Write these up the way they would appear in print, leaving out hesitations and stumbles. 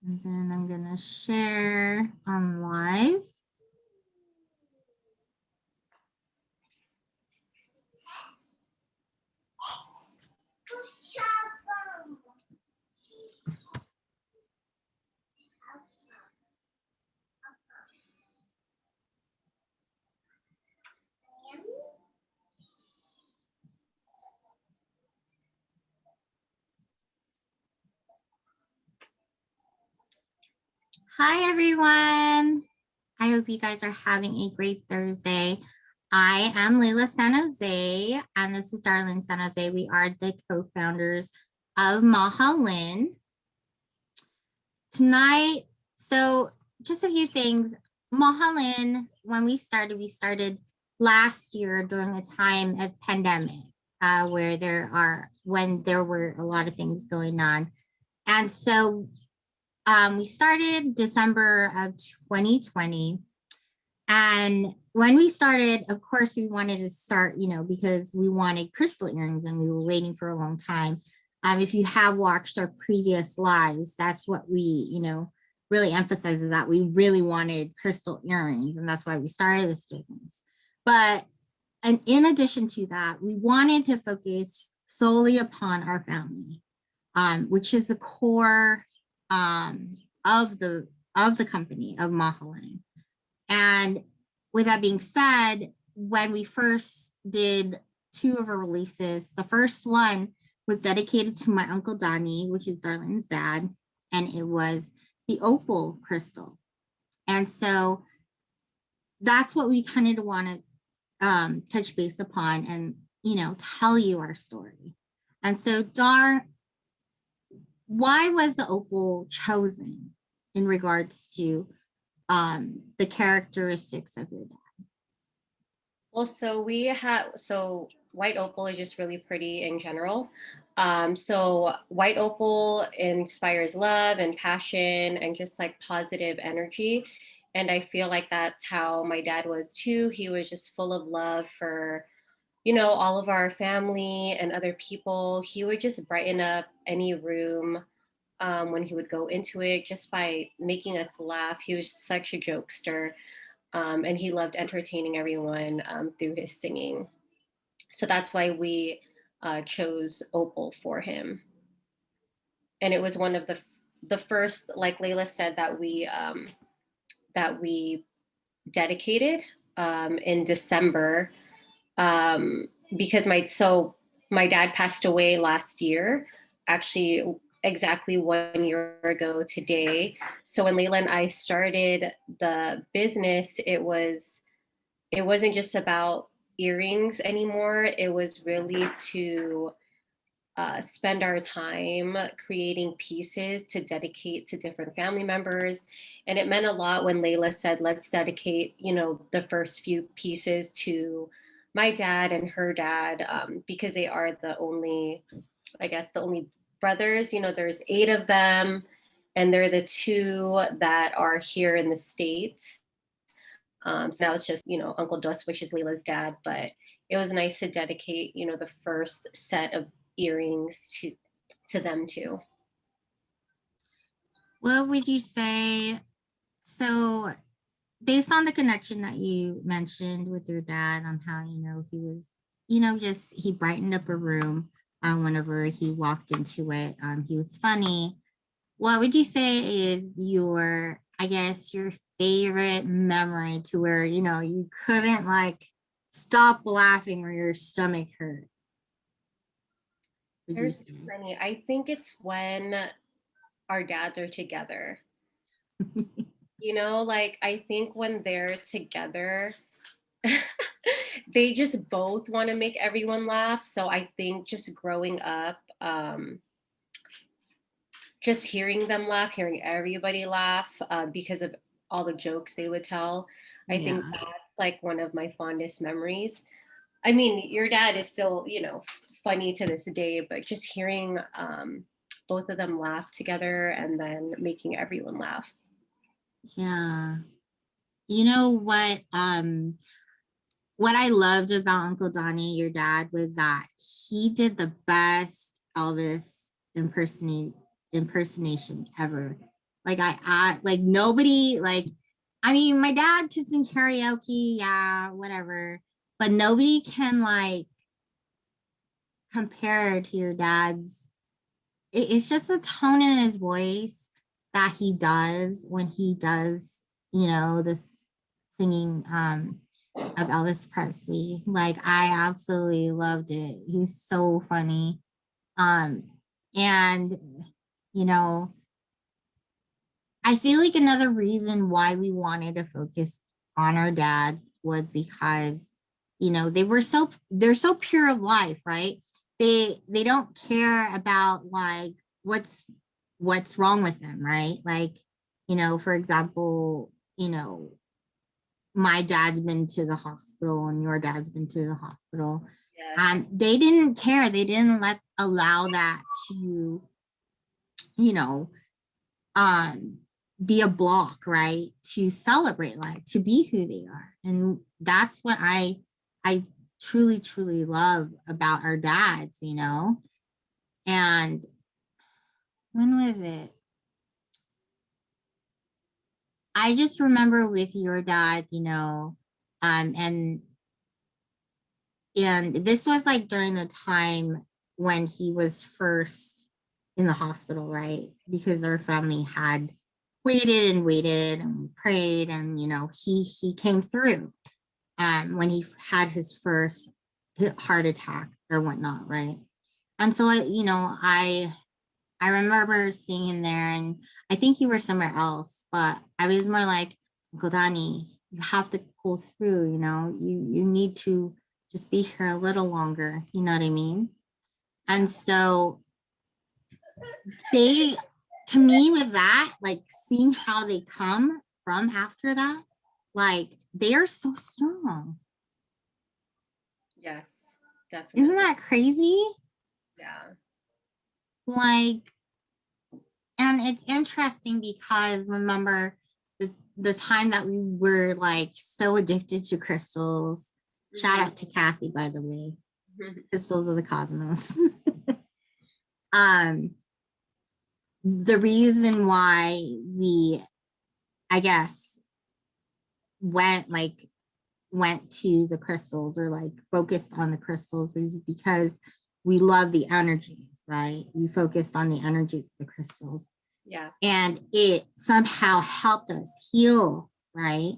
And then I'm gonna share on live. Hi, everyone. I hope you guys are having a great Thursday. I am Leila San Jose, and this is Darlyn San Jose. We are the co-founders of Mahalyn. Tonight, so just a few things. Mahalyn, when we started last year during a time of pandemic, where when there were a lot of things going on. And so we started December of 2020. And when we started, of course, we wanted to start, because we wanted crystal earrings and we were waiting for a long time. If you have watched our previous lives, that's what we, really emphasizes that we really wanted crystal earrings. And that's why we started this business. But and in addition to that, we wanted to focus solely upon our family, which is the core of the company of Mahalyn. And with that being said, when we first did two of our releases, the first one was dedicated to my uncle Donnie, which is Darlyn's dad, and it was the Opal crystal. And so that's what we kind of want to touch base upon and, tell you our story. And so, Dar, why was the Opal chosen in regards to the characteristics of your dad? Well, so white opal is just really pretty in general. So white opal inspires love and passion and just like positive energy. And I feel like that's how my dad was too. He was just full of love for, all of our family and other people. He would just brighten up any room when he would go into it just by making us laugh. He was such a jokester. And he loved entertaining everyone through his singing. So that's why we chose Opal for him. And it was one of the first, like Leila said, that we dedicated in December because my dad passed away last year, actually exactly 1 year ago today. So when Leila and I started the business, it wasn't just about earrings anymore. It was really to spend our time creating pieces to dedicate to different family members. And it meant a lot when Leila said, let's dedicate, the first few pieces to my dad and her dad, because they are the only brothers. There's 8 of them, and they're the 2 that are here in the States. So now it's just, Uncle Dos, which is Leila's dad, but it was nice to dedicate, the first set of earrings to them too. What would you say? So, based on the connection that you mentioned with your dad, on how, he was, just he brightened up a room whenever he walked into it. He was funny. What would you say is your, I guess, your favorite memory to where, you couldn't like stop laughing or your stomach hurt? Would you There's say? plenty. I think it's when our dads are together. Like I think when they're together, they just both want to make everyone laugh. So I think just growing up, just hearing them laugh, hearing everybody laugh because of all the jokes they would tell, I think Yeah. that's like one of my fondest memories. I mean, your dad is still, funny to this day, but just hearing both of them laugh together and then making everyone laugh. Yeah. You know what I loved about Uncle Donnie, your dad, was that he did the best Elvis impersonation ever. Like like nobody, like, I mean, my dad can sing karaoke, yeah, whatever, but nobody can like compare to your dad's. It's just the tone in his voice that he does when he does, you know, this singing of Elvis Presley. Like I absolutely loved it. He's so funny. Um and you know, I feel like another reason why we wanted to focus on our dads was because, you know, they're so pure of life, right? They don't care about like what's wrong with them, right? Like, you know, for example, you know, my dad's been to the hospital and your dad's been to the hospital. Yes. They didn't care. They didn't allow that to, you know, um be a block, right, to celebrate life, to be who they are. And that's what I truly love about our dads, you know. And when was it, I just remember with your dad, you know, um and and this was like during the time when he was first in the hospital, right? Because our family had waited and prayed, and you know, he came through when he had his first heart attack or whatnot, right? And so you know, I remember seeing him there, and I think you were somewhere else, but I was more like, Uncle Danny, you have to pull through, you know, you need to just be here a little longer, you know what I mean? And so they, to me, with that, like seeing how they come from after that, like they are so strong. Yes, Isn't definitely. that crazy? Yeah. Like, and it's interesting because remember the time that we were like so addicted to crystals. Shout out to Kathy, by the way. Crystals of the cosmos. um, the reason why we, I guess, went like went to the crystals or like focused on the crystals was because we love the energies, right? We focused on the energies of the crystals. Yeah. And it somehow helped us heal, right?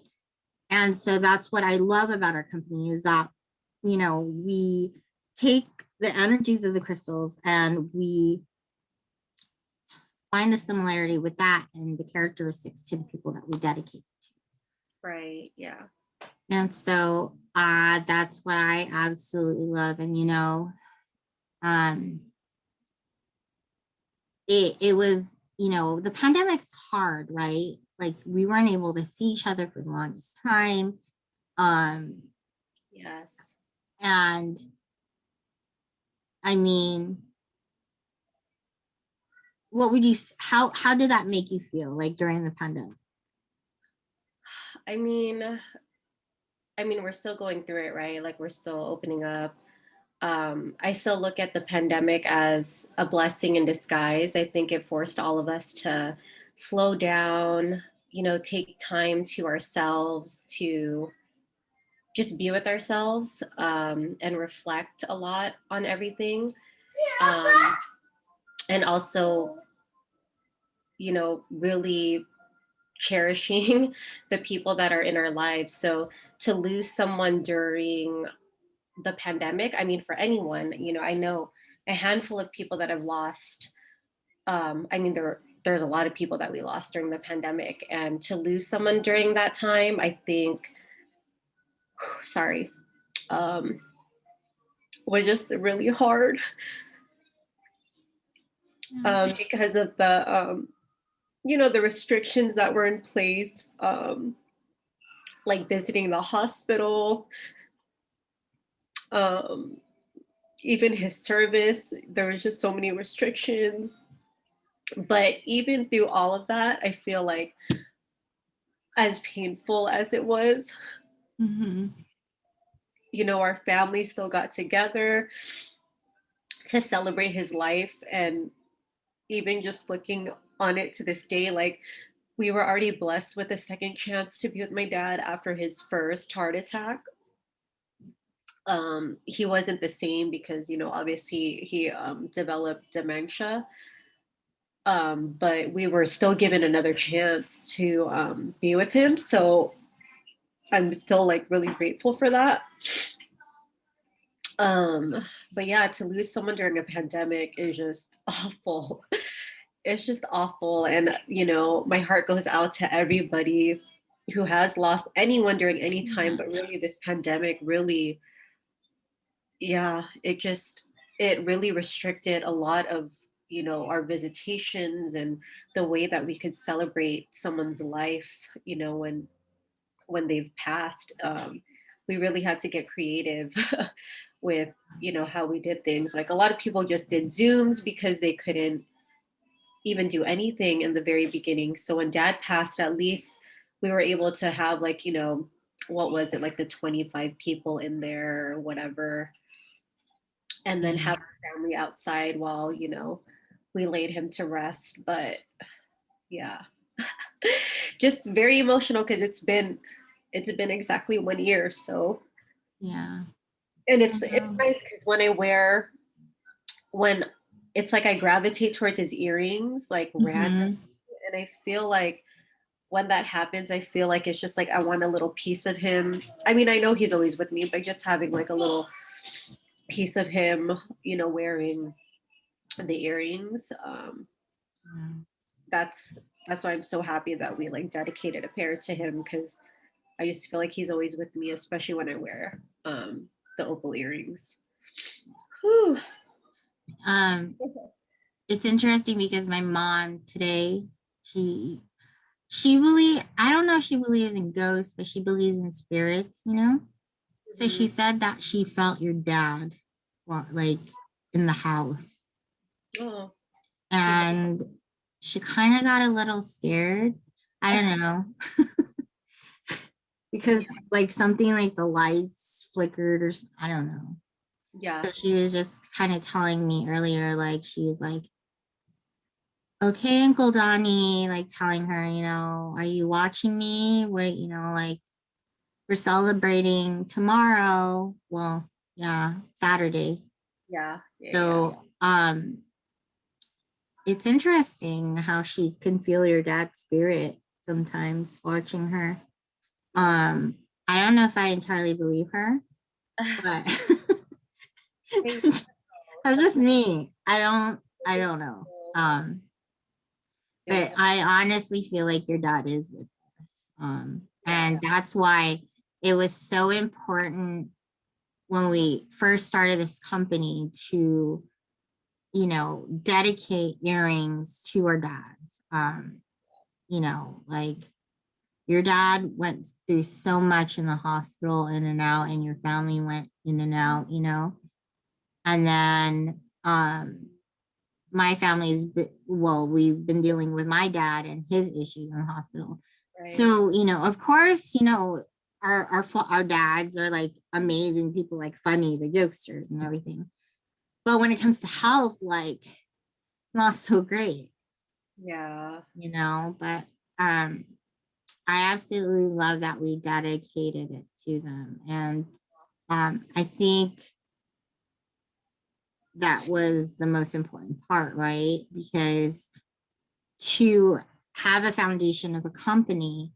And so that's what I love about our company is that, you know, we take the energies of the crystals and we find the similarity with that and the characteristics to the people that we dedicate to. Right. Yeah. And so that's what I absolutely love. And, you know, um, it was, you know, the pandemic's hard, right? Like we weren't able to see each other for the longest time. Um, Yes. and I mean, what would you, how did that make you feel like during the pandemic? I mean, we're still going through it, right? Like we're still opening up. I still look at the pandemic as a blessing in disguise. I think it forced all of us to slow down, you know, take time to ourselves, to just be with ourselves, and reflect a lot on everything. Um, and also, you know, really cherishing the people that are in our lives. So to lose someone during the pandemic, I mean, for anyone, you know, I know a handful of people that have lost. I mean, there's a lot of people that we lost during the pandemic, and to lose someone during that time, I think, sorry, um, was just really hard, because of the, you know, the restrictions that were in place, like visiting the hospital, um, even his service. There was just so many restrictions. But even through all of that, I feel like as painful as it was, Mm-hmm. you know, our family still got together to celebrate his life. And, even just looking on it to this day, like we were already blessed with a second chance to be with my dad after his first heart attack. He wasn't the same because, you know, obviously he developed dementia. But we were still given another chance to be with him. So I'm still like really grateful for that. Um, but yeah, to lose someone during a pandemic is just awful. It's just awful. And, you know, my heart goes out to everybody who has lost anyone during any time. Yeah. But really, this pandemic really, yeah, it really restricted a lot of, you know, our visitations and the way that we could celebrate someone's life, you know, when they've passed. We really had to get creative with, you know, how we did things. Like a lot of people just did Zooms because they couldn't even do anything in the very beginning. So when dad passed, at least we were able to have, like, you know, what was it, like the 25 people in there or whatever, and then Yeah. have our family outside while, you know, we laid him to rest. But yeah, just very emotional because it's been exactly 1 year. So, Yeah. and I it's know. nice because when it's like I gravitate towards his earrings like random, Mm-hmm. and I feel like when that happens, I feel like it's just like I want a little piece of him. I mean, I know he's always with me, but just having like a little piece of him, you know, wearing the earrings. Yeah. That's that's why I'm so happy that we like dedicated a pair to him, because I just feel like he's always with me, especially when I wear the opal earrings. Whew. Um, it's interesting because my mom today, she I don't know if she believes in ghosts, but she believes in spirits, you know? So she Mhm. said that she felt your dad like in the house. Oh, she does. And she kind of got a little scared. I don't know. Yeah, Because like something like the lights flickered or I don't know. yeah, So she was just kind of telling me earlier, like she was like, okay, Uncle Donnie, like telling her, you know, are you watching me? What, you know, like we're celebrating tomorrow. Well, yeah, Saturday. yeah, yeah, yeah, So it's interesting how she can feel your dad's spirit sometimes watching her. yeah. I don't know if I entirely believe her, but Hey, that's some just me. I don't know. people, But yes, I honestly feel like your dad is with us. yeah, And that's why it was so important when we first started this company to, you know, dedicate earrings to our dads. You know, like your dad went through so much in the hospital, in and out, and your family went in and out, you know. And then my family's well, we've been dealing with my dad and his issues in the hospital. right. So, you know, of course, you know, our dads are like amazing people, like funny, the jokesters and everything. But when it comes to health, like it's not so great, Yeah, you know. But um I absolutely love that we dedicated it to them. And I think that was the most important part, right? Because to have a foundation of a company,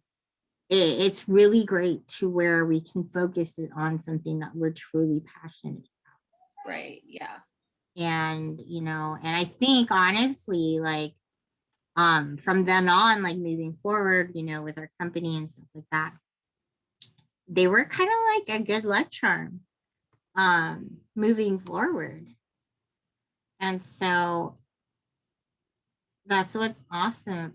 it's really great to where we can focus it on something that we're truly passionate. right. Yeah, And, you know, and I think honestly, like, from then on, like moving forward, you know, with our company and stuff like that, they were kind of like a good luck charm, moving forward. And so that's what's awesome.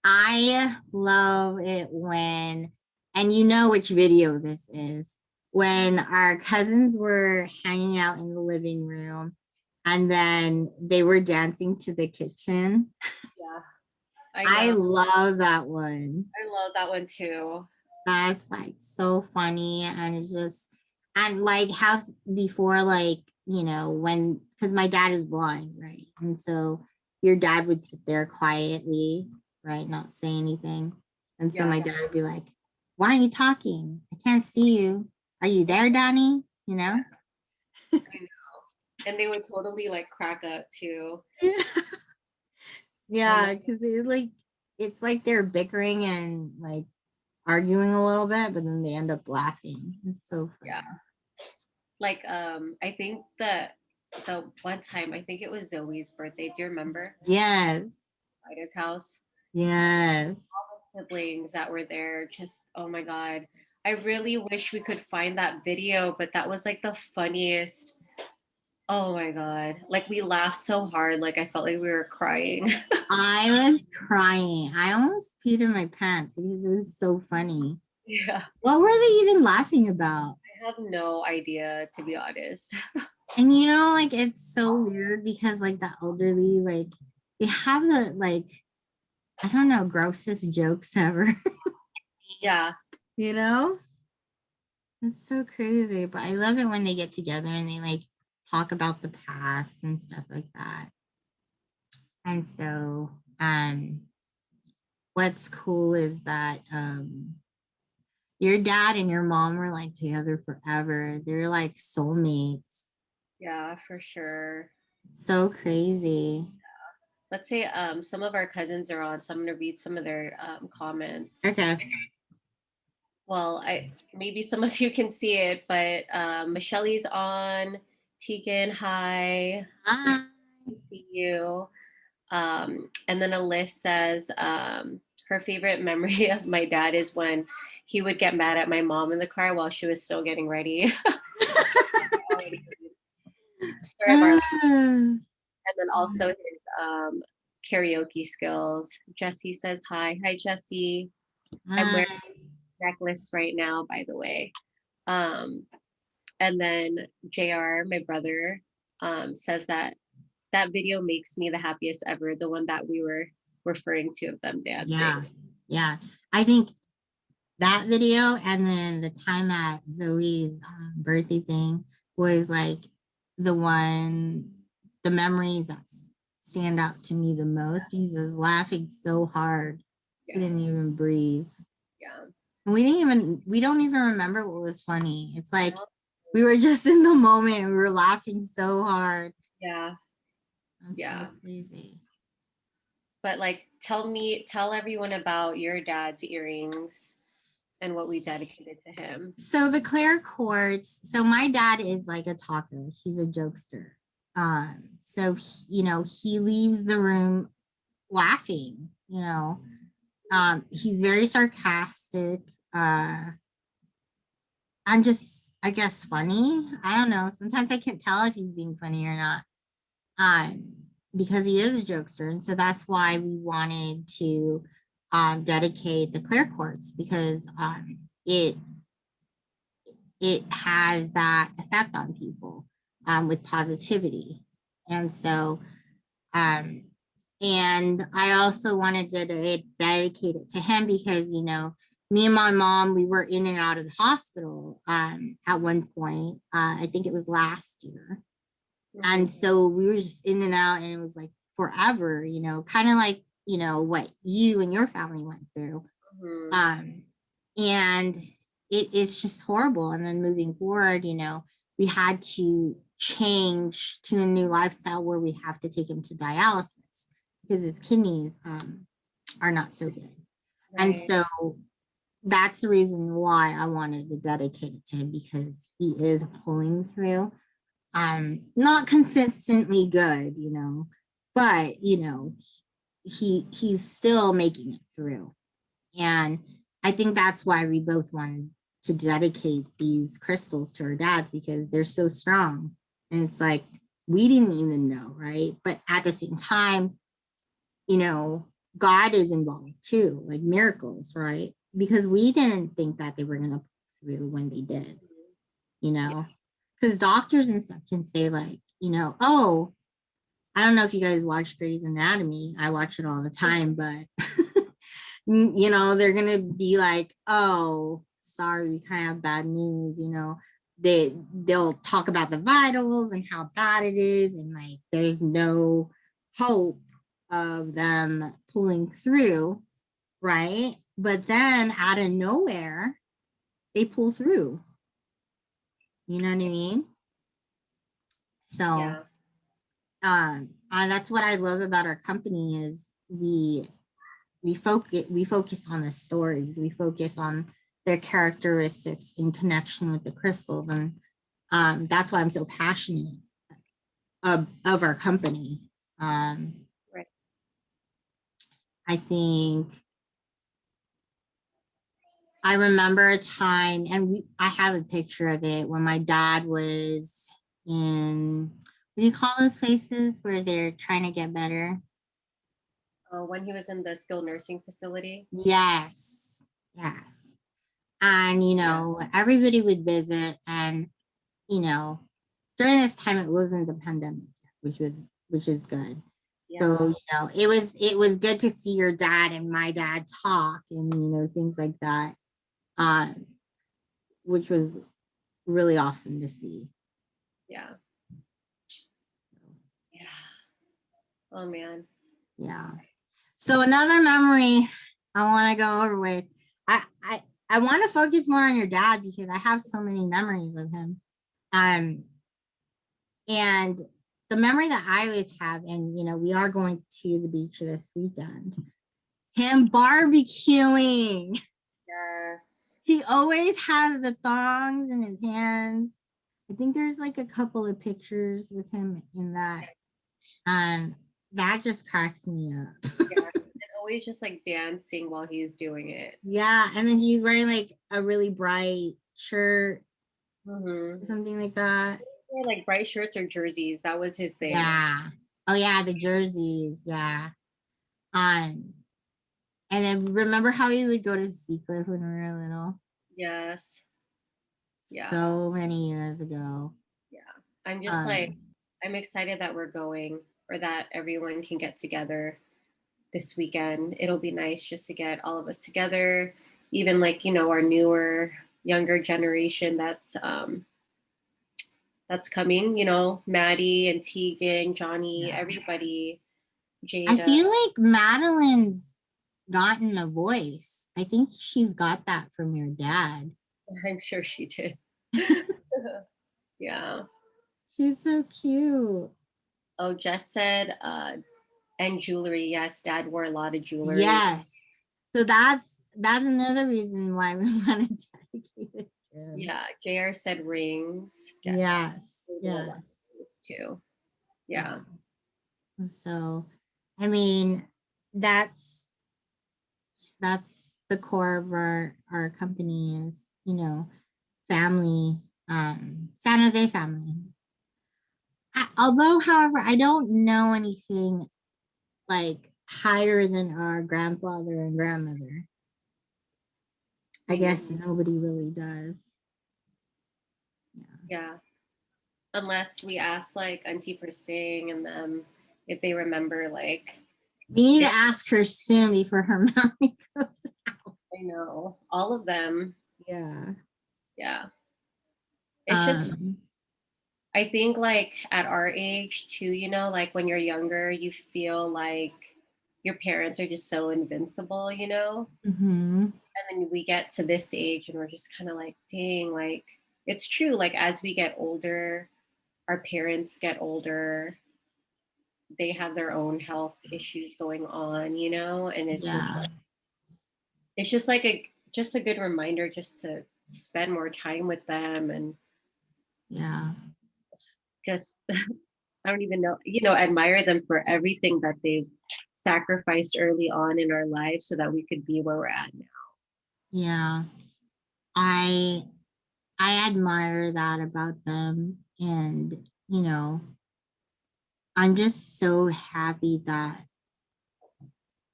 I love it when, and you know which video this is, when our cousins were hanging out in the living room and then they were dancing to the kitchen. yeah. I I know. love that one. I love that one too. That's like so funny. And it's just, and like how before, like, you know, when because my dad is blind, right? And so your dad would sit there quietly, right, not say anything. And so Yeah. my dad would be like, why aren't you talking? I can't see you. Are you there, Danny? You know? I know. And they would totally like crack up too. I know. Yeah, because it's like they're bickering and like arguing a little bit, but then they end up laughing. It's so Yeah. funny. Like I think the one time I think it was Zoe's birthday. Do you remember? Yes. At his house. Yes. All the siblings that were there, just oh my god. I really wish we could find that video, but that was like the funniest. Oh my god. Like we laughed so hard, like I felt like we were crying. I was crying. I almost peed in my pants because it was so funny. Yeah. What were they even laughing about? I have no idea, to be honest. And you know, like it's so weird because like the elderly, like they have the like, I don't know, grossest jokes ever, Yeah. you know? It's so crazy. But I love it when they get together and they like talk about the past and stuff like that. And so what's cool is that your dad and your mom were like together forever. They're like soulmates. Yeah, for sure. So crazy. Let's say some of our cousins are on, so I'm gonna read some of their comments. Okay. Well, I maybe some of you can see it, but Michelle's on. Tegan, hi. Bye. Good to see you. And then Alyssa says her favorite memory of my dad is when he would get mad at my mom in the car while she was still getting ready. Story of our life. Ah. And then also his karaoke skills. Jesse says hi. Hi, Jesse. I'm Hi. wearing a necklace right now, by the way. Um, and then JR, my brother, says that that video makes me the happiest ever. The one that we were referring to of them dancing. Yeah. Yeah. I think that video and then the time at Zoe's birthday thing was like the memories that stand out to me the most because I was laughing so hard. Yeah. We didn't even breathe. Yeah. And we don't even remember what was funny. It's like we were just in the moment and we were laughing so hard. Yeah. That's Yeah. so crazy. But like tell everyone about your dad's earrings and what we dedicated to him. So the Clear Quartz, so my dad is like a talker. He's a jokester. So you know, he leaves the room laughing, you know. He's very sarcastic. I'm just, I guess, funny. I don't know. Sometimes I can't tell if he's being funny or not. Um, because he is a jokester. And so that's why we wanted to dedicate the Clear Quartz because it has that effect on people with positivity. And so, um, and I also wanted to dedicate it to him because, you know, me and my mom, we were in and out of the hospital at one point. I think it was last year. And so we were just in and out, and it was like forever, you know, kind of like, you know, what you and your family went through. Mm-hmm. And it is just horrible. And then moving forward, you know, we had to change to a new lifestyle where we have to take him to dialysis because his kidneys are not so good. Right. And so that's the reason why I wanted to dedicate it to him because he is pulling through. Not consistently good, you know, but you know, he's still making it through. And I think that's why we both wanted to dedicate these crystals to our dads because they're so strong. And it's like, we didn't even know, right? But at the same time, you know, God is involved too, like miracles, right? Because we didn't think that they were going to pull through when they did, you know, because doctors and stuff can say, like, you know, oh, I don't know if you guys watch Grey's Anatomy. I watch it all the time, but you know, they're gonna be like, oh, sorry, we kind of have bad news, you know. they'll talk about the vitals and how bad it is, and like there's no hope of them pulling through, right? But then out of nowhere, they pull through. You know what I mean? So Yeah. that's what I love about our company is we focus on the stories. We focus on their characteristics in connection with the crystals, and that's why I'm so passionate of our company. Right. I think I remember a time, and I have a picture of it when my dad was in, what do you call those places where they're trying to get better? When he was in the skilled nursing facility. Yes, yes. And, Yeah. everybody would visit, and, you know, during this time, it wasn't the pandemic, which is good. So, Yeah. it was good to see your dad and my dad talk and, things like that, um, which was really awesome to see. Yeah. Yeah. Oh man. Yeah. So another memory I want to go over with. I I I want to focus more on your dad because I have so many memories of him. Um, and the memory that I always have, and we are going to the beach this weekend. Him barbecuing. Yes. He always has the thongs in his hands. I think there's like a couple of pictures with him in that, and that just cracks me up. Yeah. And always just like dancing while he's doing it. Yeah, and then he's wearing like a really bright shirt, Mm-hmm. something like that. Like bright shirts or jerseys. That was his thing. Yeah. Oh yeah, the jerseys. Yeah. Um, and then remember how we would go to Seacliff when we were little? Yes. Yeah. So many years ago. Yeah. I'm just like, Um, I'm excited that we're going or that everyone can get together this weekend. It'll be nice just to get all of us together, even like, our newer, younger generation that's coming, Maddie and Tegan, Johnny, yeah. everybody, I Jada. feel like Madeline's gotten a voice. I think she's got that from your dad. I'm sure she did. Yeah. She's so cute. Oh, Jess said, and jewelry. Yes, dad wore a lot of jewelry. Yes. So that's another reason why we want to dedicate it to him. Yeah, JR said rings. Yes. Definitely wore a lot of Yes. rings too. Yeah. Yeah. So, I mean, that's that's the core of our company is, family, San Jose family. Although, however, I don't know anything like higher than our grandfather and grandmother. I Me guess neither. nobody really does. Yeah. Yeah. Unless we ask like Auntie Persing and them if they remember like We need they to ask her soon before her memory goes out. I know all of them. Yeah. Yeah. It's just Um, I think like at our age too, like when you're younger, you feel like your parents are just so invincible. mhm. And then we get to this age and we're just kind of like, dang, like it's true. Like as we get older, our parents get older, they have their own health issues going on, and Yeah. it's just like a good reminder just to spend more time with them and Yeah. just I don't even know, admire them for everything that they've sacrificed early on in our lives so that we could be where we're at now. Yeah. I I admire that about them, and I'm just so happy that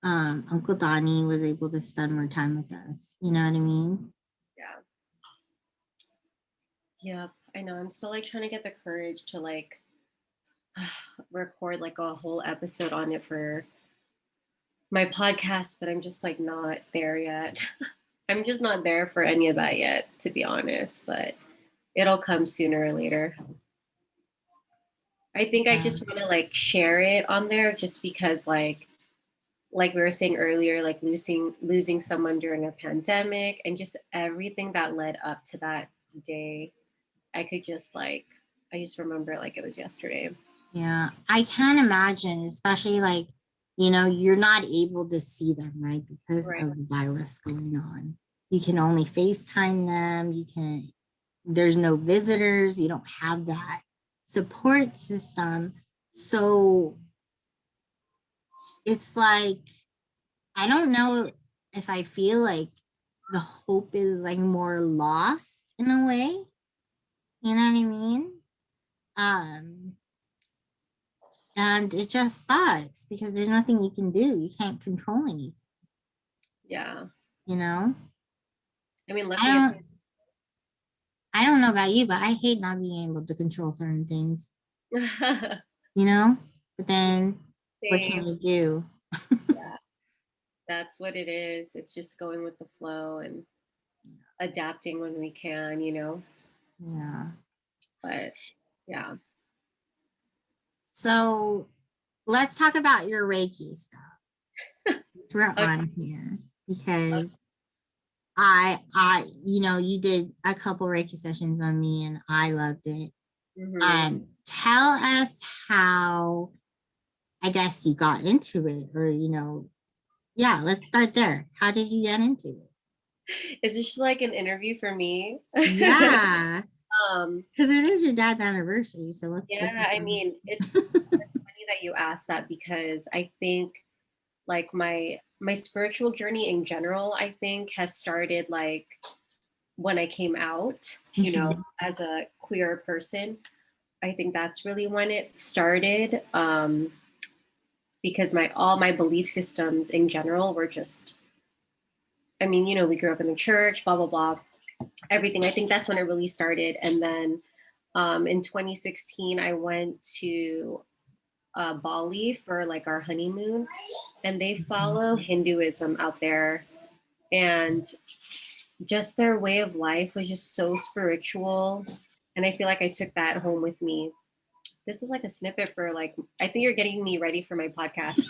Uncle Donnie was able to spend more time with us. You know what I mean? Yeah. Yeah. I know. I'm still like trying to get the courage to like record like a whole episode on it for my podcast, but I'm just like not there yet. I'm just not there for any of that yet, to be honest. But it'll come sooner or later. I think I Yeah. just want to like share it on there just because like we were saying earlier, like losing someone during a pandemic and just everything that led up to that day. I could just like I just remember it like it was yesterday. Yeah, I can imagine, especially like, you're not able to see them, right? Because Right. of the virus going on. You can only FaceTime them. There's no visitors. You don't have that support system. So it's like, I don't know if I feel like the hope is like more lost in a way. You know what I mean? Um, And it just sucks because there's nothing you can do. You can't control anything, Yeah. you know? I mean, I luckily it's don't I don't know about you, but I hate not being able to control certain things, you know? But then what can same. you do? Yeah. That's what it is. It's just going with the flow and adapting when we can, you know. Yeah. But yeah. So let's talk about your Reiki stuff. Since we're Okay. on here because you did a couple Reiki sessions on me and I loved it. Mm-hmm. Tell us how I guess you got into it, or yeah, let's start there. How did you get into it? Is this like an interview for me? Yeah, um, because it is your dad's anniversary, so let's focus yeah, I on. mean, it's funny that you asked that because I think like my spiritual journey in general, I think has started like when I came out, you know, Mhm. as a queer person. I think that's really when it started. Because my all my belief systems in general were just I mean, you know, we grew up in the church, blah blah blah, everything. I think that's when it really started. And then in 2016, I went to Bali for like our honeymoon, and they follow Hinduism out there, and just their way of life was just so spiritual. And I feel like I took that home with me. This is like a snippet for like I think you're getting me ready for my podcast.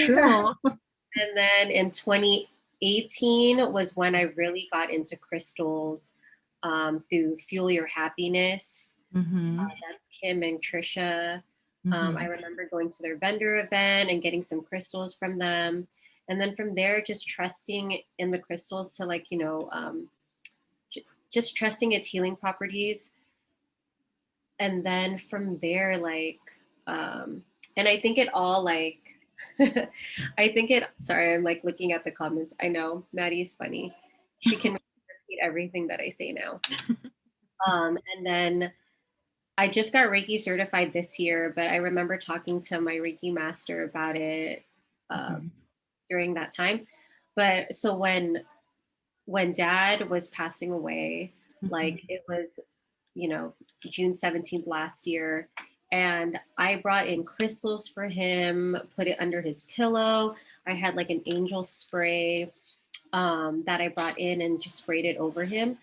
Cool. And then in 2018 was when I really got into crystals through Fuel Your Happiness. Mm-hmm. That's Kim and Trisha. I Mm-hmm. remember going to their vendor event and getting some crystals from them. And then from there, just trusting in the crystals to like, just trusting its healing properties. And then from there, like, and I think it all like, sorry, I'm like looking at the comments. I know Maddie's funny. She can repeat everything that I say now. And then I just got Reiki certified this year, but I remember talking to my Reiki master about it uh, Mm-hmm. during that time. But so when Dad was passing away, like Mm-hmm. it was, you know, June 17th last year, and I brought in crystals for him, put it under his pillow. I had like an angel spray that I brought in and just sprayed it over him.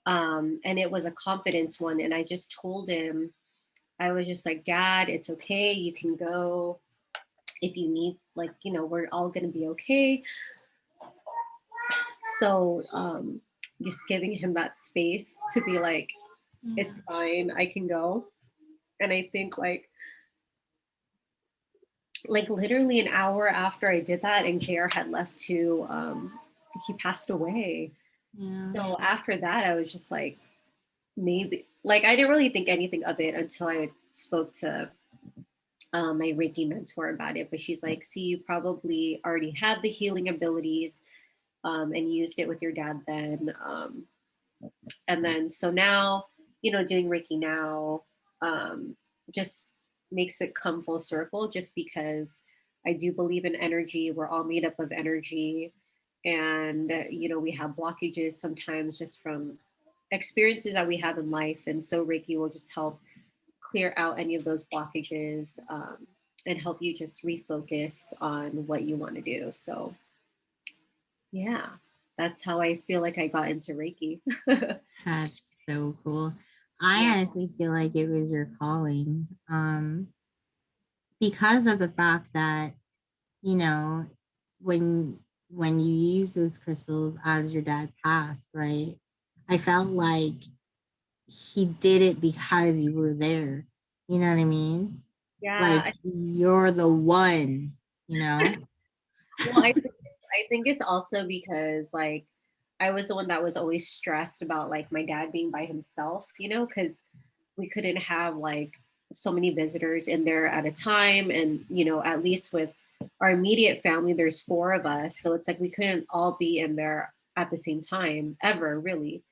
And it was a confidence one, and I just told him I was just like, Dad, it's okay. You can go if you need, like, you know, we're all going to be okay. So just giving him that space to be like, Yeah. it's fine. I can go. And I think like literally an hour after I did that and JR had left to, he passed away. Yeah. So after that, I was just like, maybe, like, I didn't really think anything of it until I spoke to my Reiki mentor about it, but she's like, see, you probably already had the healing abilities and used it with your dad then. And then, so now, you know, doing Reiki now just makes it come full circle just because I do believe in energy. We're all made up of energy. And, you know, we have blockages sometimes just from experiences that we have in life. And so Reiki will just help clear out any of those blockages and help you just refocus on what you want to do. So, yeah, that's how I feel like I got into Reiki. That's So cool. I Yeah. honestly feel like it was your calling. Because of the fact that, you know, when when you use those crystals as your dad passed, right? I felt like he did it because you were there. You know what I mean? Yeah. Like you're the one, you know? Well, I think it's also because like I was the one that was always stressed about like my dad being by himself, you know, because we couldn't have like so many visitors in there at a time. And, you know, at least with our immediate family, there's four of us. So it's like we couldn't all be in there at the same time ever, really.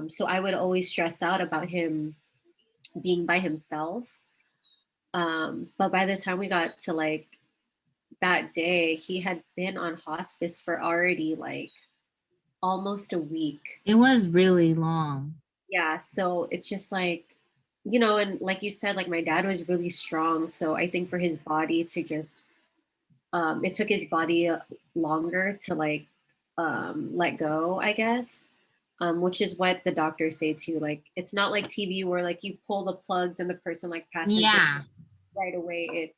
So I would always stress out about him being by himself. But by the time we got to like that day, he had been on hospice for already like almost a week. It was really long. Yeah, so it's just like, you know, and like you said, like my dad was really strong. So I think for his body to just, it took his body longer to like let go, I guess. Which is what the doctors say too. Like, it's not like TV where like you pull the plugs and the person like passes it Yeah. right away.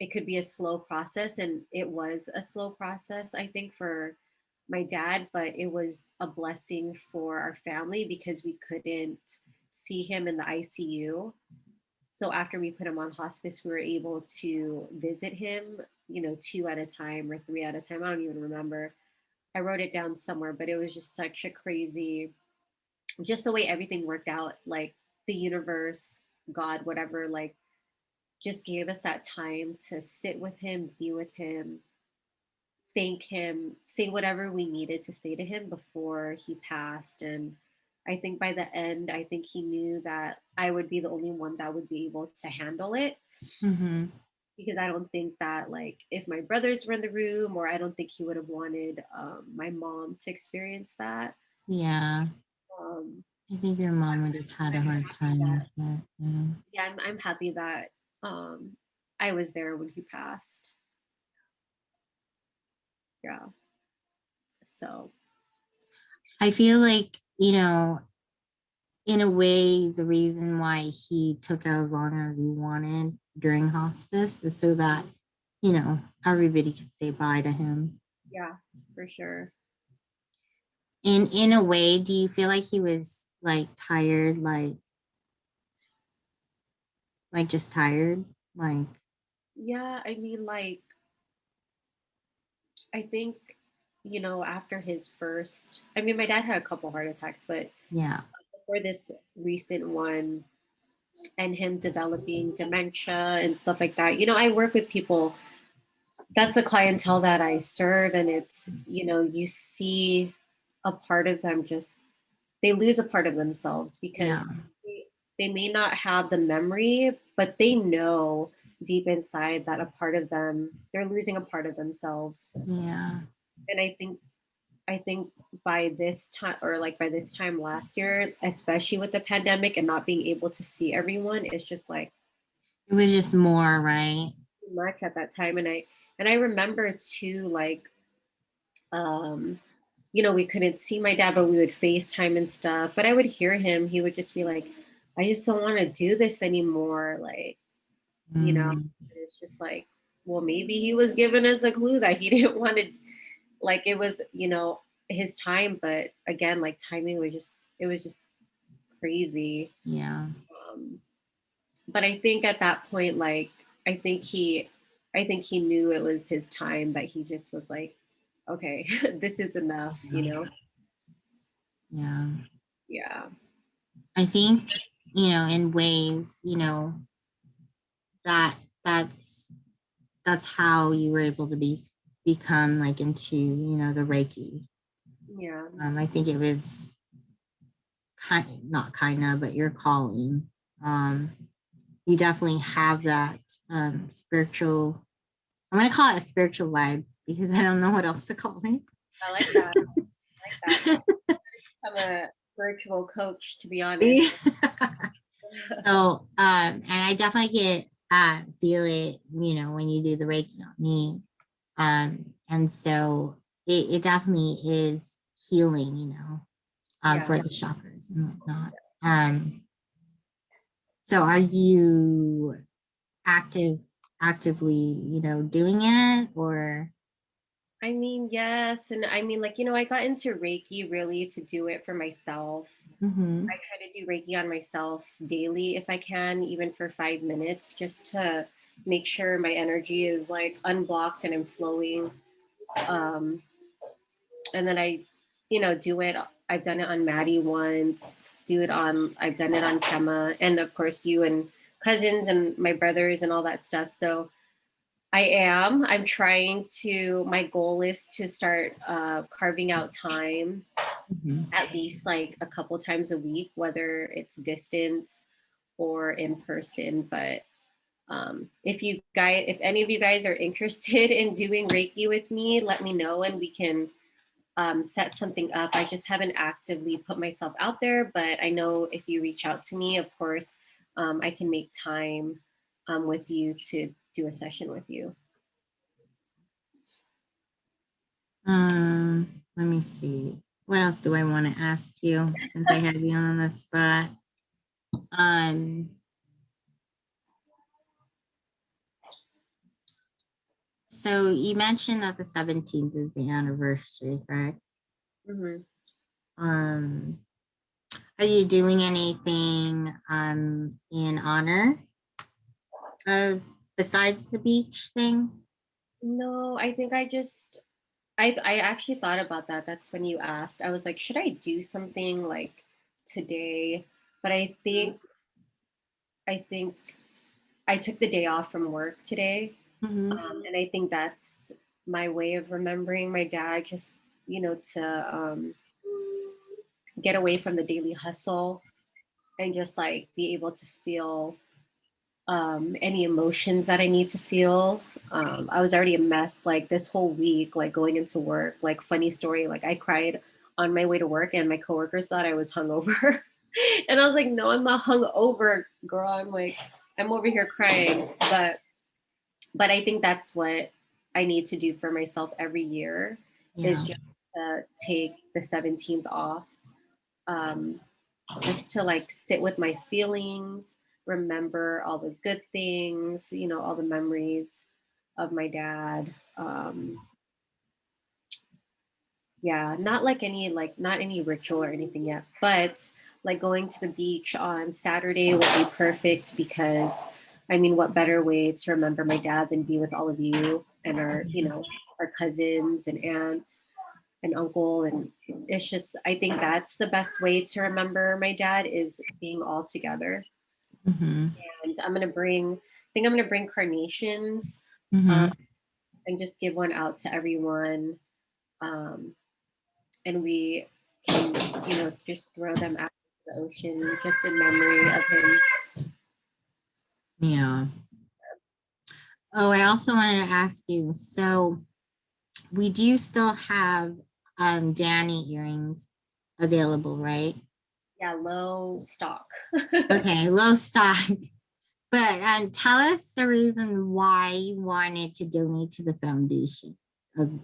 It could be a slow process, and it was a slow process, I think, for my dad, but it was a blessing for our family because we couldn't see him in the ICU. So after we put him on hospice, we were able to visit him, you know, two at a time or three at a time. I don't even remember. I wrote it down somewhere, but it was just such a crazy, just the way everything worked out. Like the universe, God, whatever, like just gave us that time to sit with him, be with him, thank him, say whatever we needed to say to him before he passed. And I think by the end, I think he knew that I would be the only one that would be able to handle it. Mm-hmm. Because I don't think that, like, if my brothers were in the room, or I don't think he would have wanted my mom to experience that. Yeah. Um, I think your mom would have had a I'm hard happy time that, with that. Yeah. yeah, I'm happy that I was there when he passed. Yeah. So, I feel like, in a way, the reason why he took as long as he wanted during hospice is so that, everybody could say bye to him. yeah, for sure. In a way, do you feel like he was like tired, like just tired? Like, Yeah, I mean, like, I think, you know, after his first, I mean, my dad had a couple heart attacks, but yeah, before this recent one and him developing dementia and stuff like that, you know, I work with people. That's a clientele that I serve. And it's, you know, you see a part of them just, they lose a part of themselves yeah, because they may not have the memory, but they know deep inside that a part of them, they're losing a part of themselves. yeah. And I think by this time, or like by this time last year, especially with the pandemic and not being able to see everyone, it's just like It was just more, right? too much at that time. And I remember too, like, um, you know, we couldn't see my dad, but we would FaceTime and stuff. But I would hear him, he would just be like, I just don't want to do this anymore. Like, you know, Mm, it's just like, well, maybe he was giving us a clue that he didn't want to, like, it was, you know, his time. But again, like timing was just, it was just crazy. yeah. Um, but I think at that point, like, I think he, I think he knew it was his time, that he just was like, okay, this is enough, you Yeah. know? Yeah. Yeah. I think, in ways, that that's that's how you were able to become like into, the Reiki. Yeah. I think it was not kind of, but your calling. Um, you definitely have that spiritual. I'm gonna call it a spiritual vibe because I don't know what else to call it. I like that. I like that. I'm a virtual coach, to be honest. Yeah. So, and I definitely get feel it, when you do the Reiki on me. And so it definitely is healing, Yeah. for the chakras and whatnot. So are you actively, doing it or? I mean, yes. And I mean, like, I got into Reiki really to do it for myself. Mm-hmm. I try to do Reiki on myself daily if I can, even for 5 minutes, just to make sure my energy is like unblocked and I'm flowing. Um, and then do it. I've done it on Maddie once, I've done it on Kema, and of course, you and cousins and my brothers and all that stuff. So I'm trying my goal is to start carving out time Mm-hmm. at least like a couple times a week, whether it's distance or in person. But if any of you guys are interested in doing Reiki with me, let me know and we can set something up. I just haven't actively put myself out there, but I know if you reach out to me, of course, I can make time with you to do a session with you. Let me see. What else do I want to ask you since I have you on the spot? Um, so you mentioned that the 17th is the anniversary, correct? Mm-hmm. Um, are you doing anything in honor of besides the beach thing? No, I think I actually thought about that. That's when you asked. I was like, should I do something like today? But I think I took the day off from work today. Mm-hmm. And I think that's my way of remembering my dad, just, to get away from the daily hustle and just like be able to feel any emotions that I need to feel. I was already a mess like this whole week, like going into work. Like, funny story, like I cried on my way to work, and my coworkers thought I was hungover. And I was like, no, I'm not hungover, girl. I'm over here crying. But I think that's what I need to do for myself every year is Yeah. just take the 17th off, um, just to like sit with my feelings, remember all the good things, all the memories of my dad. Yeah, not any ritual or anything yet, but like going to the beach on Saturday will be perfect because I mean, what better way to remember my dad than be with all of you and our cousins and aunts and uncle. And it's just, I think that's the best way to remember my dad is being all together. Mm-hmm. And I think I'm gonna bring carnations, um, Mm-hmm. and just give one out to everyone. Um, and we can, just throw them out into the ocean just in memory of him. Yeah. Oh, I also wanted to ask you, so we do still have Danny earrings available, right? Yeah, low stock. Okay, low stock. But tell us the reason why you wanted to donate to the foundation of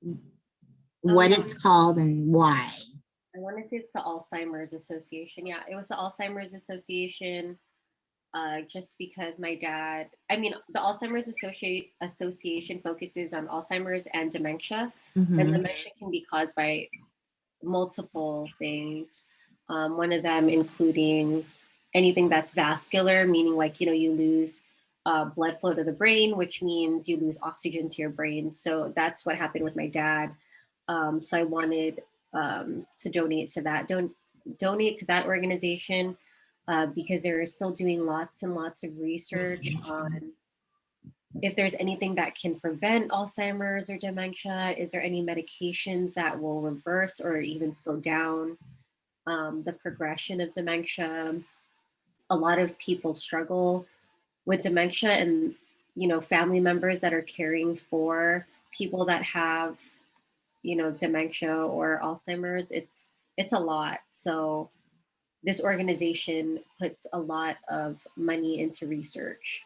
Oh what yeah, it's called and why. I want to say it's the Alzheimer's Association. Yeah, it was the Alzheimer's Association. Just because my dad, I mean, the Association focuses on Alzheimer's and dementia, and Mm-hmm. dementia can be caused by multiple things. One of them including anything that's vascular, meaning like, you lose blood flow to the brain, which means you lose oxygen to your brain. So that's what happened with my dad. So I wanted to donate to that organization because they're still doing lots and lots of research on if there's anything that can prevent Alzheimer's or dementia. Is there any medications that will reverse or even slow down the progression of dementia? A lot of people struggle with dementia, and family members that are caring for people that have dementia or Alzheimer's. It's a lot. So this organization puts a lot of money into research,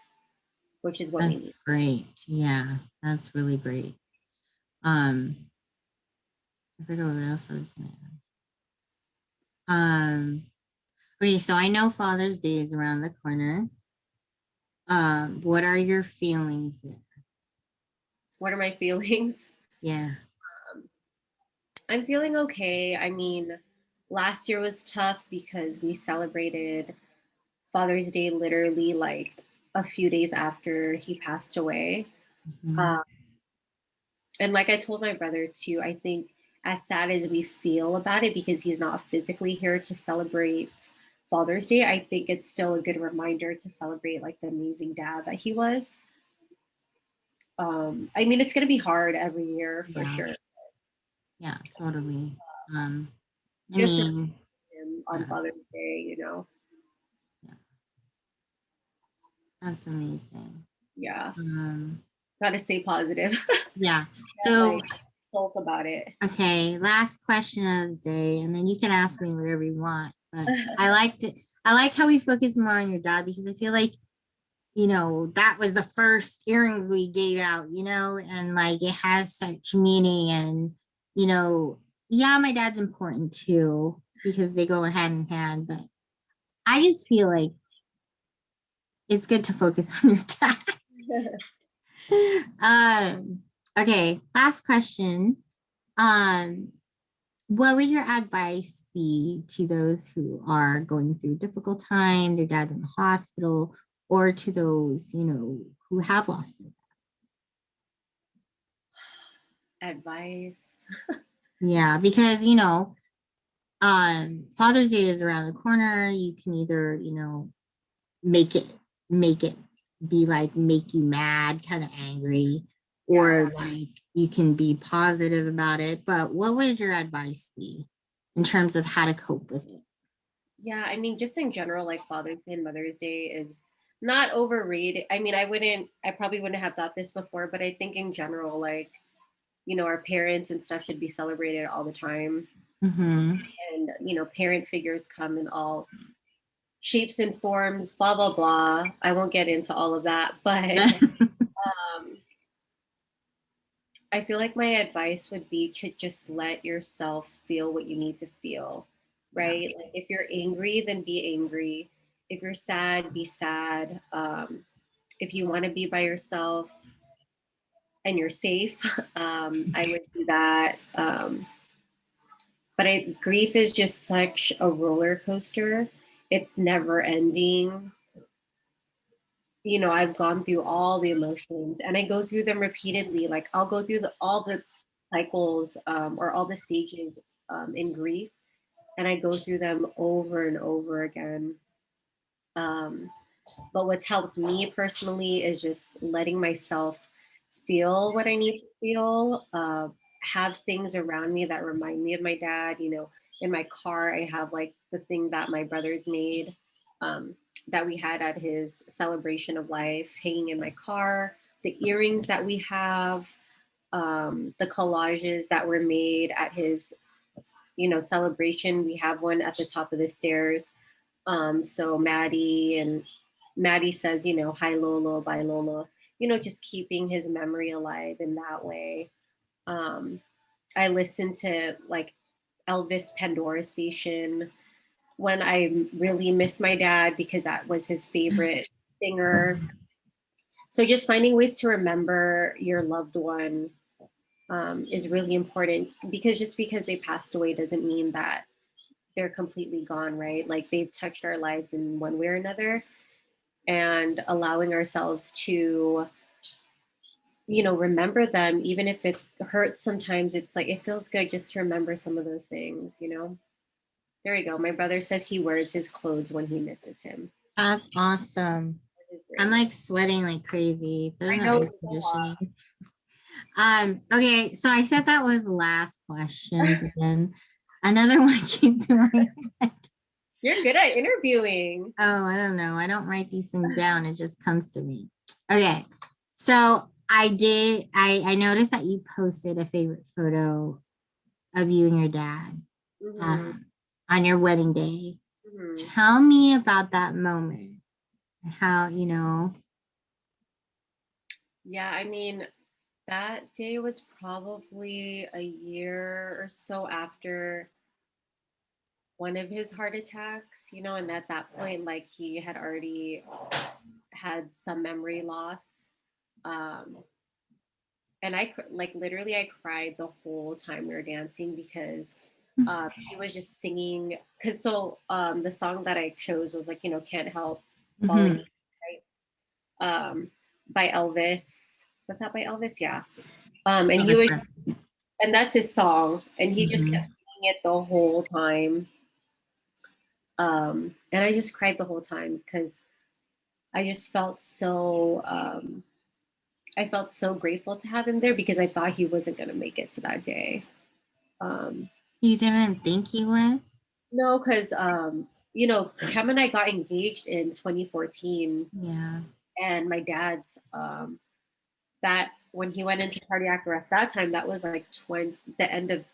which is what we That's need. great. Yeah, that's really great. Um, I forgot what else I was going to ask. Okay, so I know Father's Day is around the corner. What are your feelings there? What are my feelings? Yes. Um, I'm feeling okay. I mean, last year was tough because we celebrated Father's Day literally like a few days after he passed away. Mhm. Uh, and like I told my brother too, I think as sad as we feel about it because he's not physically here to celebrate Father's Day, I think it's still a good reminder to celebrate like the amazing dad that he was. I mean, it's going to be hard every year for Yeah, sure. yeah, totally. Um, I Just mean, him on uh, Father's Day, you know? yeah, that's amazing. Yeah. Um, Got to stay positive. yeah. And So, like talk about it. okay, last question of the day, and then you can ask me whatever you want. But I liked it. I like how we focus more on your dad because I feel like, that was the first earrings we gave out, and like it has such meaning. And, yeah, my dad's important too because they go hand in hand. But I just feel like it's good to focus on your dad. um, okay, last question. Um, what would your advice be to those who are going through a difficult time, their dad's in the hospital, or to those, who have lost it? Advice. Yeah, because Father's Day is around the corner. You can either, make it make it be like make you mad, kind of angry, Yeah. or like you can be positive about it. But what would your advice be in terms of how to cope with it? Yeah. I mean, just in general, like Father's Day and Mother's Day is not overrated. I mean, I probably wouldn't have thought this before, but I think in general, like, our parents and stuff should be celebrated all the time. Mm-hmm. And, parent figures come in all shapes and forms, blah, blah, blah. I won't get into all of that, but um, I feel like my advice would be to just let yourself feel what you need to feel, Yeah. right? Like if you're angry, then be angry. If you're sad, be sad. If you want to be by yourself and you're safe, I would do that. But grief is just such a roller coaster. It's never ending. I've gone through all the emotions and I go through them repeatedly. Like I'll go through all the cycles or all the stages in grief, and I go through them over and over again. Um, but what's helped me personally is just letting myself feel what I need to feel, have things around me that remind me of my dad. In my car, I have like the thing that my brothers made um, that we had at his celebration of life hanging in my car, the earrings that we have, the collages that were made at his, celebration. We have one at the top of the stairs, so Maddie says, hi Lolo, bye Lolo, just keeping his memory alive in that way. Um, I listen to like Elvis Pandora Station when I really miss my dad because that was his favorite singer. So just finding ways to remember your loved one is really important because just because they passed away doesn't mean that they're completely gone, right? Like they've touched our lives in one way or another, and allowing ourselves to remember them even if it hurts sometimes. It's like it feels good just to remember some of those things. There you go. My brother says he wears his clothes when he misses him. That's awesome. Which is I'm great. like sweating like crazy. There's I no know air it's so hot. conditioning. Okay, so I said that was the last question, but then another one came to my head. You're good at interviewing. Oh, I don't know. I don't write these things down. It just comes to me. Okay. So I noticed that you posted a favorite photo of you and your dad Hmm. um, on your wedding day. Hmm. Tell me about that moment and how, Yeah, I mean, that day was probably a year or so after one of his heart attacks, you know, and at that point, like he had already had some memory loss. Um, and like literally I cried the whole time we were dancing because he was just singing. Because the song that I chose was like, you know, Can't Help Falling, Mm-hmm. right? By Elvis. Was that by Elvis? Yeah. And he Elvis was, Presley. and that's his song, and he just Mm-hmm. kept singing it the whole time. And I just cried the whole time because I just felt so I felt so grateful to have him there because I thought he wasn't gonna make it to that day. Um, You didn't think he was? no, because you know, Cam and I got engaged in 2014, Yeah. and my dad's that when he went into cardiac arrest that time, that was like the end of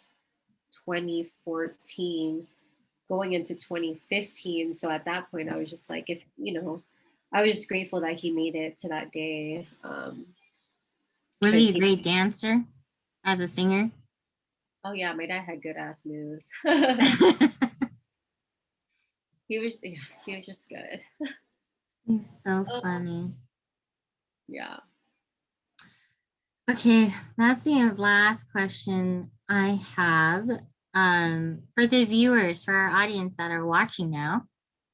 2014, going into 2015. So at that point, I was just like, if you know, I was just grateful that he made it to that day. Was Because he a he, great dancer as a singer? oh yeah, my dad had good ass moves. Yeah, he was just good. He's so Oh, funny. yeah. Okay, that's the last question I have. For the viewers, for our audience that are watching now,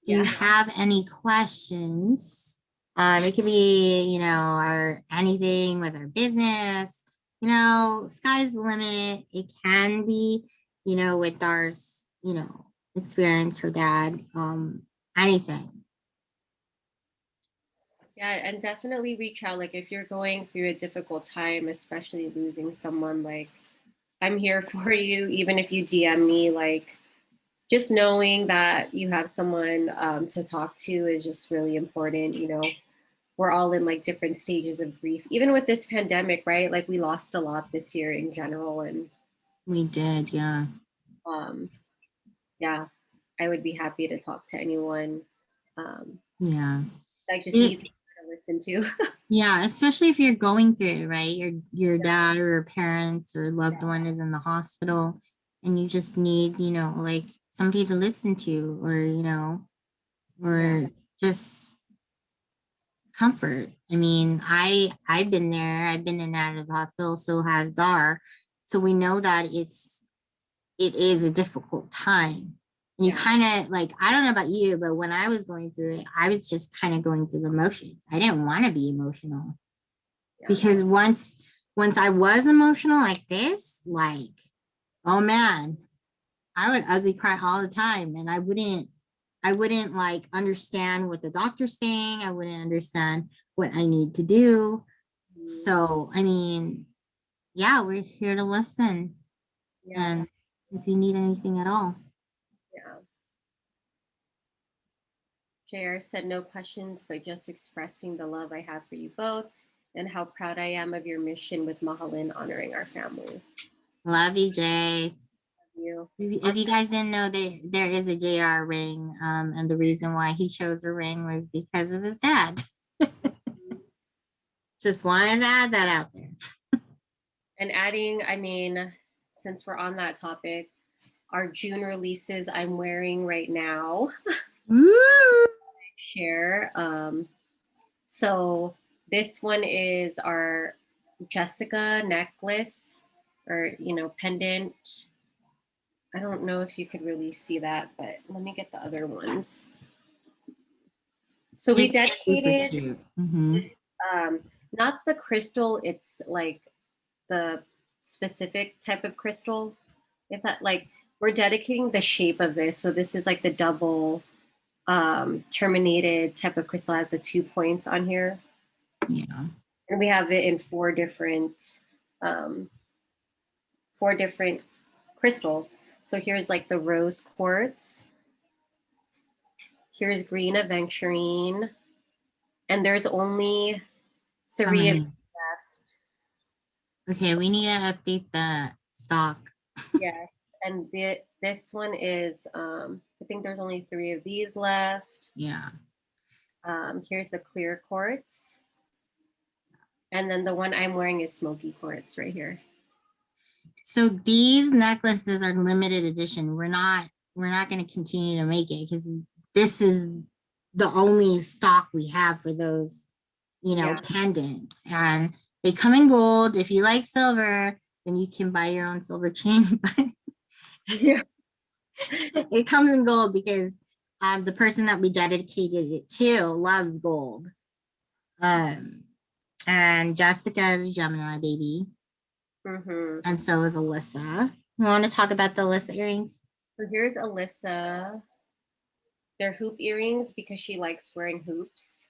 do you Yeah. have any questions? It could be, you know, or anything with our business. You know, sky's the limit. It can be, you know, with our, you know, experience, her dad, anything. Yeah, and definitely reach out. Like if you're going through a difficult time, especially losing someone, like I'm here for you, even if you DM me, like just knowing that you have someone to talk to is just really important. You know, we're all in like different stages of grief, even with this pandemic, right? Like we lost a lot this year in general. And We did, yeah. um, yeah, I would be happy to talk to anyone um, Yeah. that just needs It, to listen to. yeah, especially if you're going through, right? Your dad or parents or loved one is in the hospital and you just need, you know, like somebody to listen to or, you know, Yeah. or just comfort. I mean, I've been there. I've been in and out of the hospital, so has Dar. So we know that it is a difficult time. And you Yeah. kind of like, I don't know about you, but when I was going through it, I was just kind of going through the motions. I didn't want to be emotional Yeah. because once I was emotional like this, like, oh man, I would ugly cry all the time and I wouldn't like understand what the doctor's saying. I wouldn't understand what I need to do. Mhm. So, I mean, yeah, we're here to listen Yeah. and if you need anything at all. Yeah. JR said no questions, but just expressing the love I have for you both and how proud I am of your mission with Mahalyn honoring our family. Love you, Jay. Love you. If you guys didn't know, there is a JR ring, and the reason why he chose a ring was because of his dad. Just wanted to add that out there. And adding, I mean, since we're on that topic, our June releases I'm wearing right now. Woo! Share. So this one is our Jessica necklace or, you know, pendant. I don't know if you could really see that, but let me get the other ones. So we It's super dedicated cute. Mm-hmm. this, not the crystal, it's like the specific type of crystal. If that, like, we're dedicating the shape of this. So this is like the double terminated type of crystal, has the 2 points on here. Yeah. And we have it in um, four different crystals. So here's like the rose quartz. Here's green aventurine, and there's only How three of many? left. Okay, we need to update the stock. Yeah, and this one is I think there's only three of these left. Yeah. Here's the clear quartz, and then the one I'm wearing is smoky quartz right here. So these necklaces are limited edition. we're not going to continue to make it because this is the only stock we have for those, Yeah. pendants. And they come in gold. If you like silver, then you can buy your own silver chain. But Yeah. it comes in gold because the person that we dedicated it to loves gold. Um, and Jessica is a Gemini baby, Mm-hmm. and so is Alyssa. You want to talk about the Alyssa earrings? So here's Alyssa. They're hoop earrings because she likes wearing hoops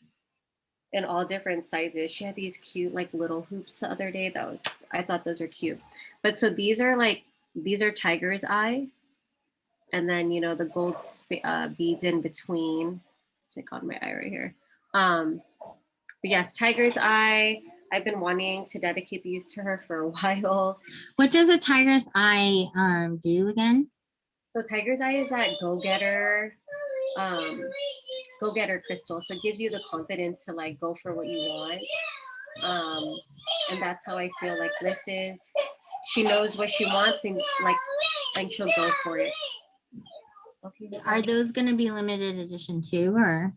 in all different sizes. She had these cute like little hoops the other day though. I thought those were cute. But so these are tiger's eye, and then the gold beads in between. Take on my eye right here. But yes, tiger's eye. I've been wanting to dedicate these to her for a while. What does a tiger's eye do again? So tiger's eye is that um, go getter crystal. So it gives you the confidence to like go for what you want. And that's how I feel like this is. She knows what she wants and she'll go for it. Okay. Are those going to be limited edition too, or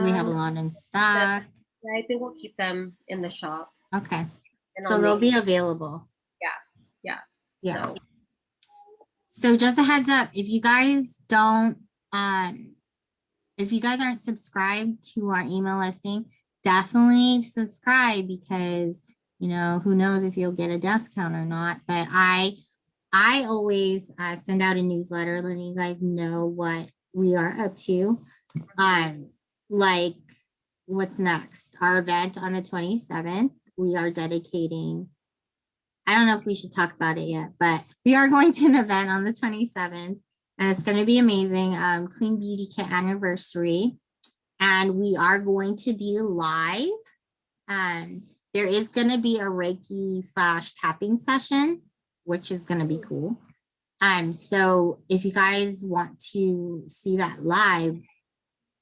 we have a lot in stock? Yeah, I think we'll keep them in the shop. Okay. And So they'll be available. Yeah. Yeah. So just a heads up, if you guys aren't subscribed to our email listing, definitely subscribe because who knows if you'll get a discount or not. But I always send out a newsletter letting you guys know what we are up to. Like what's next? Our event on the 27th, we are dedicating. I don't know if we should talk about it yet, but we are going to an event on the 27th, and it's going to be amazing. Clean Beauty Kit anniversary, and we are going to be live. There is going to be a Reiki / tapping session, which is going to be cool. So if you guys want to see that live,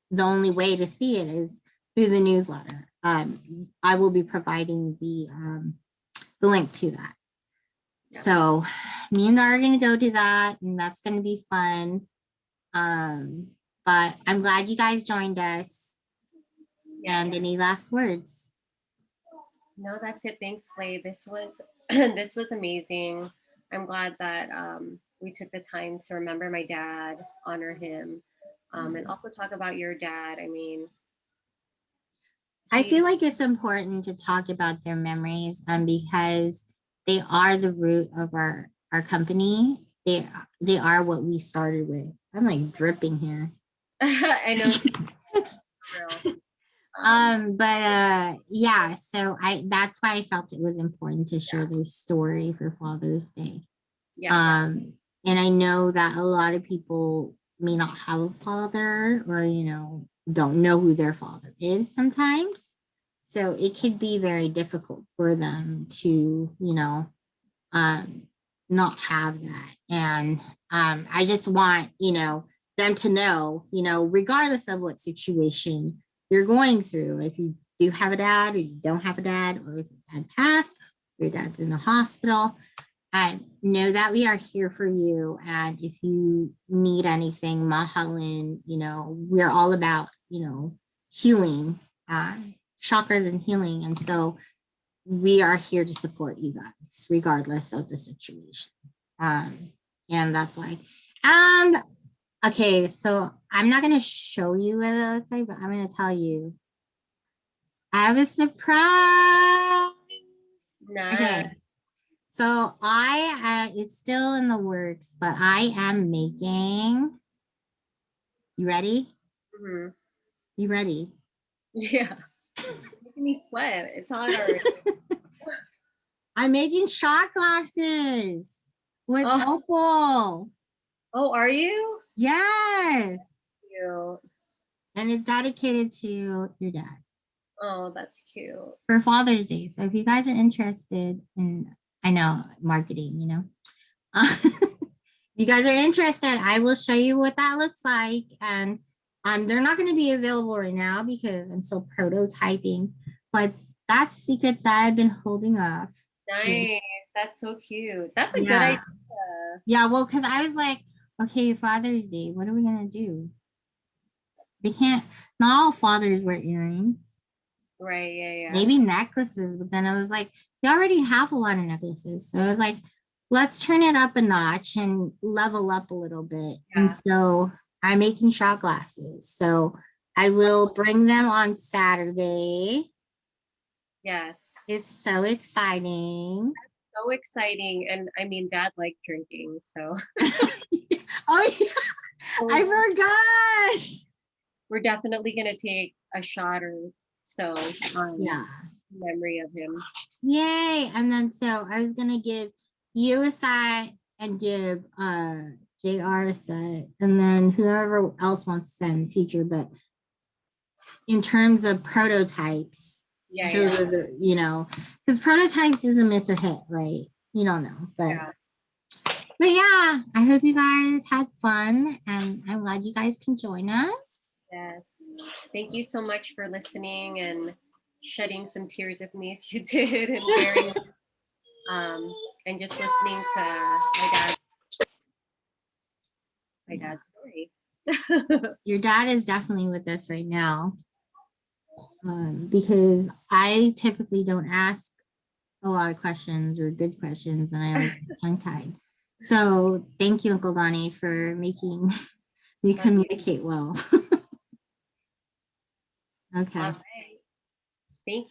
the only way to see it is through the newsletter. I will be providing the link to that. Yeah. So me and Dar are going to go to that, and that's going to be fun. But I'm glad you guys joined us. And any last words? No, that's it. Thanks, Leila. This was this was amazing. I'm glad that we took the time to remember my dad, honor him, and also talk about your dad. I mean, I feel like it's important to talk about their memories because they are the root of our company. They are what we started with. I'm like dripping here. I know. Yeah, so that's why I felt it was important to share their story for Father's Day. And I know that a lot of people may not have a father or don't know who their father is sometimes, so it could be very difficult for them to not have that. And I just want them to know, regardless of what situation you're going through, if you do have a dad or you don't have a dad, or if your dad passed, your dad's in the hospital, I know that we are here for you. And if you need anything, Mahalyn, we're all about, healing, chakras and healing. And so we are here to support you guys, regardless of the situation. And that's why. And okay, so I'm not going to show you what it looks like, but I'm going to tell you. I have a surprise. Nice. Okay. So it's still in the works, but I am making, you ready? Mm-hmm. You ready? Yeah. Making me sweat. It's hot already. I'm making shot glasses with Opal. Oh, are you? Yes. Cute. And it's dedicated to your dad. Oh, that's cute. For Father's Day. So if you guys are interested in, I know, marketing, you guys are interested, I will show you what that looks like. And they're not going to be available right now because I'm still prototyping, but that's a secret that I've been holding off. Nice. That's so cute. That's a good idea. Yeah, well, because I was like, Okay, Father's Day. What are we gonna do? They can't. Not all fathers wear earrings. Right. Yeah. Yeah. Maybe necklaces, but then I was like, you already have a lot of necklaces. So I was like, let's turn it up a notch and level up a little bit. And Yeah. so I'm making shot glasses. So I will bring them on Saturday. Yes. It's so exciting. So exciting. And I mean, Dad liked drinking, so Oh, yeah, I forgot. we're definitely gonna take a shot or so Yeah. memory of him. Yay. And then so I was gonna give you a set and give JR a set and then whoever else wants to send in the future. But in terms of prototypes, Yeah. those Yeah. are the, because prototypes is a miss or hit, right? You don't know. Yeah. But yeah, I hope you guys had fun and I'm glad you guys can join us. Yes. Thank you so much for listening and shedding some tears with me if you did, and bearing and just listening to my dad's story. Your dad is definitely with us right now. Because I typically don't ask a lot of questions or good questions, and I always get tongue tied. So thank you, Uncle Donnie, for making me communicate well. All Okay. right. Thank